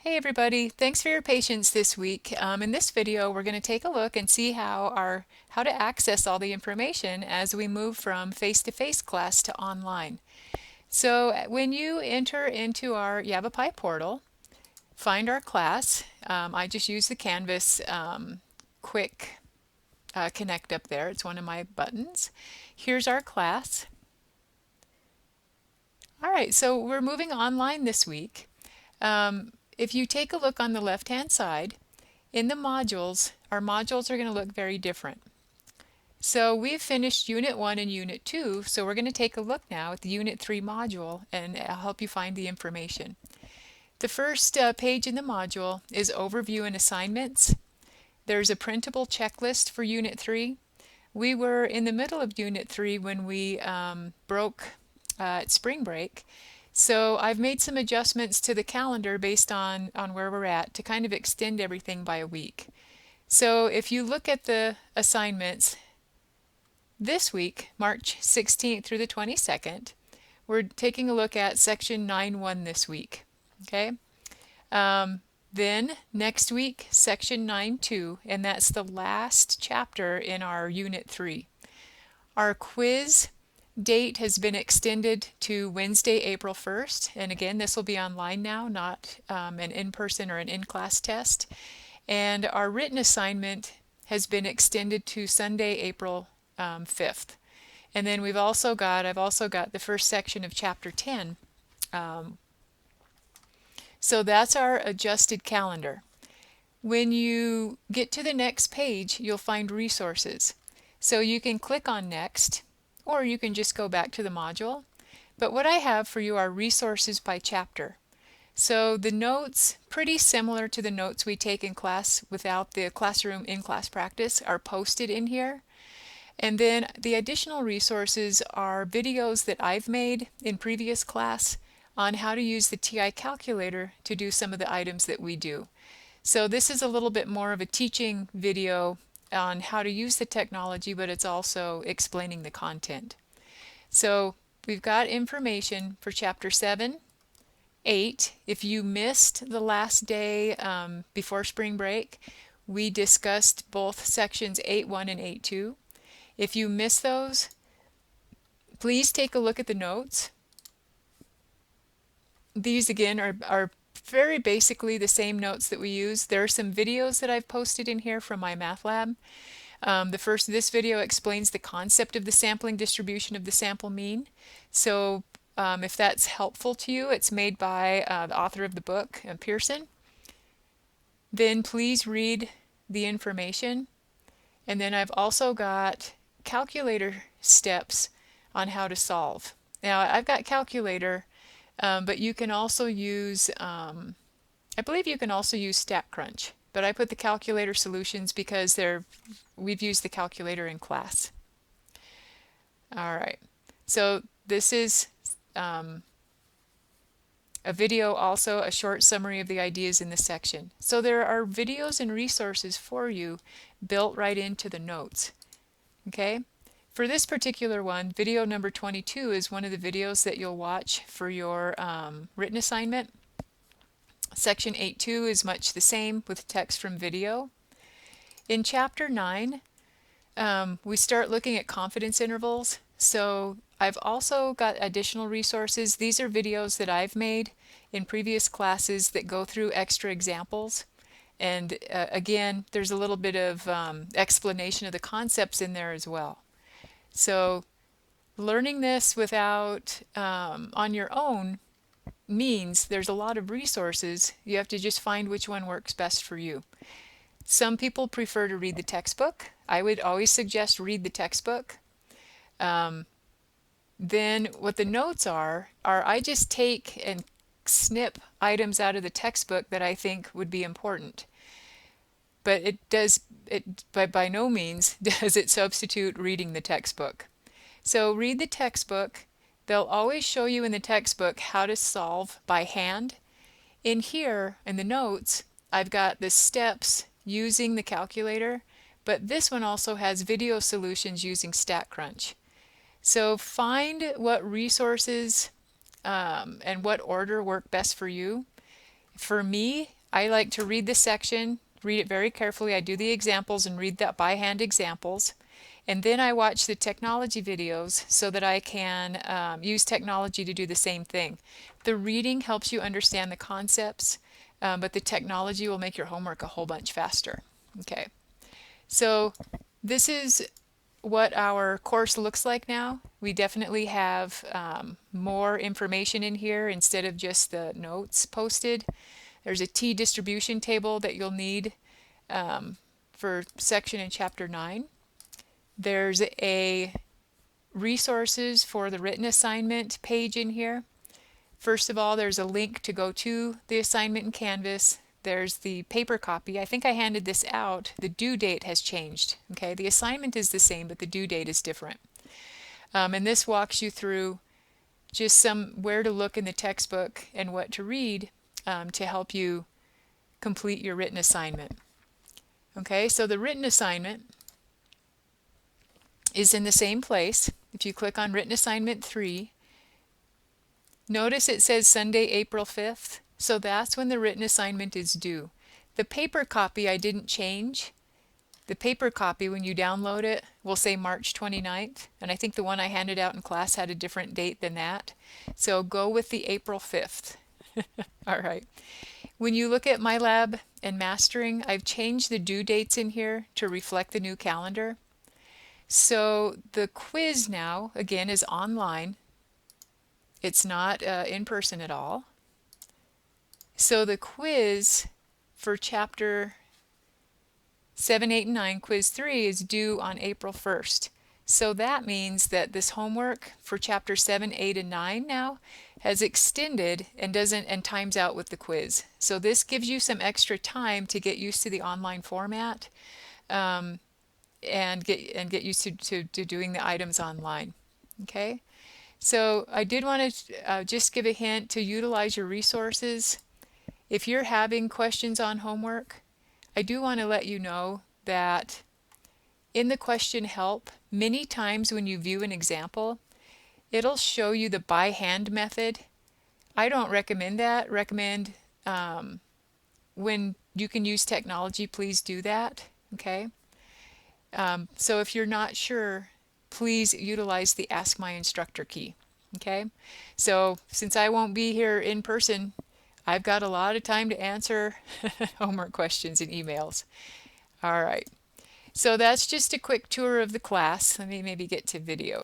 Hey everybody, thanks for your patience this week. In this video, we're going to take a look and see how to access all the information as we move from face-to-face class to online. So when you enter into our Yavapai portal, find our class. I just use the Canvas quick connect up there. It's one of my buttons. Here's our class. All right, so we're moving online this week. If you take a look on the left-hand side, in the modules, our modules are going to look very different. So we've finished Unit 1 and Unit 2, so we're going to take a look now at the Unit 3 module, and I'll help you find the information. The first page in the module is Overview and Assignments. There's a printable checklist for Unit 3. We were in the middle of Unit 3 when we broke at spring break. So I've made some adjustments to the calendar based on where we're at to kind of extend everything by a week. So if you look at the assignments this week, March 16th through the 22nd, we're taking a look at section 9.1 this week. Okay. Then next week, section 9.2, and that's the last chapter in our Unit 3. Our quiz date has been extended to Wednesday, April 1st. And again, this will be online now, not an in-person or an in-class test. And our written assignment has been extended to Sunday, April 5th. And then I've also got the first section of Chapter 10. So that's our adjusted calendar. When you get to the next page, you'll find resources. So you can click on Next, or you can just go back to the module. But what I have for you are resources by chapter. So the notes, pretty similar to the notes we take in class without the classroom in-class practice, are posted in here. And then the additional resources are videos that I've made in previous class on how to use the TI calculator to do some of the items that we do. So this is a little bit more of a teaching video on how to use the technology, but it's also explaining the content. So we've got information for Chapter 7, 8. If you missed the last day before spring break, we discussed both sections 8.1 and 8.2. If you missed those, please take a look at the notes. These again are very basically the same notes that we use. There are some videos that I've posted in here from my math lab. This video explains the concept of the sampling distribution of the sample mean. So if that's helpful to you, it's made by the author of the book, Pearson. Then please read the information. And then I've also got calculator steps on how to solve. Now I've got calculator, but you can also use, I believe you can also use StatCrunch, but I put the calculator solutions because we've used the calculator in class. All right, so this is a video, also a short summary of the ideas in this section. So there are videos and resources for you built right into the notes. Okay, for this particular one, video number 22 is one of the videos that you'll watch for your written assignment. Section 8.2 is much the same with text from video. In Chapter 9, we start looking at confidence intervals. So I've also got additional resources. These are videos that I've made in previous classes that go through extra examples. And again, there's a little bit of explanation of the concepts in there as well. So learning this without on your own means there's a lot of resources. You have to just find which one works best for you. Some people prefer to read the textbook. I would always suggest read the textbook. Then what the notes are I just take and snip items out of the textbook that I think would be important. But by no means does it substitute reading the textbook. So read the textbook. They'll always show you in the textbook how to solve by hand. In here, in the notes, I've got the steps using the calculator, but this one also has video solutions using StatCrunch. So find what resources and what order work best for you. For me, I like to read the section, read it very carefully. I do the examples and read that by hand examples. And then I watch the technology videos so that I can use technology to do the same thing. The reading helps you understand the concepts, but the technology will make your homework a whole bunch faster. Okay, so this is what our course looks like now. We definitely have more information in here instead of just the notes posted. There's a T distribution table that you'll need for section in chapter 9. There's a resources for the written assignment page in here. First of all, there's a link to go to the assignment in Canvas. There's the paper copy. I think I handed this out. The due date has changed. Okay, the assignment is the same, but the due date is different. And this walks you through just where to look in the textbook and what to read to help you complete your written assignment. Okay, so the written assignment is in the same place. If you click on written assignment 3, notice it says Sunday, April 5th. So that's when the written assignment is due. The paper copy I didn't change. The paper copy, when you download it, will say March 29th. And I think the one I handed out in class had a different date than that. So go with the April 5th. All right. When you look at MyLab and Mastering, I've changed the due dates in here to reflect the new calendar. So the quiz now, again, is online. It's not in person at all. So the quiz for chapter 7, 8, and 9, quiz 3, is due on April 1st. So that means that this homework for chapter 7, 8, and 9 now has extended and times out with the quiz. So this gives you some extra time to get used to the online format and get used to doing the items online. Okay? So I did want to just give a hint to utilize your resources. If you're having questions on homework, I do want to let you know that in the question help, many times when you view an example, it'll show you the by hand method. I don't recommend that. Recommend when you can use technology, please do that. Okay. So if you're not sure, please utilize the Ask My Instructor key. Okay. So since I won't be here in person, I've got a lot of time to answer homework questions and emails. All right. So that's just a quick tour of the class. Let me maybe get to video.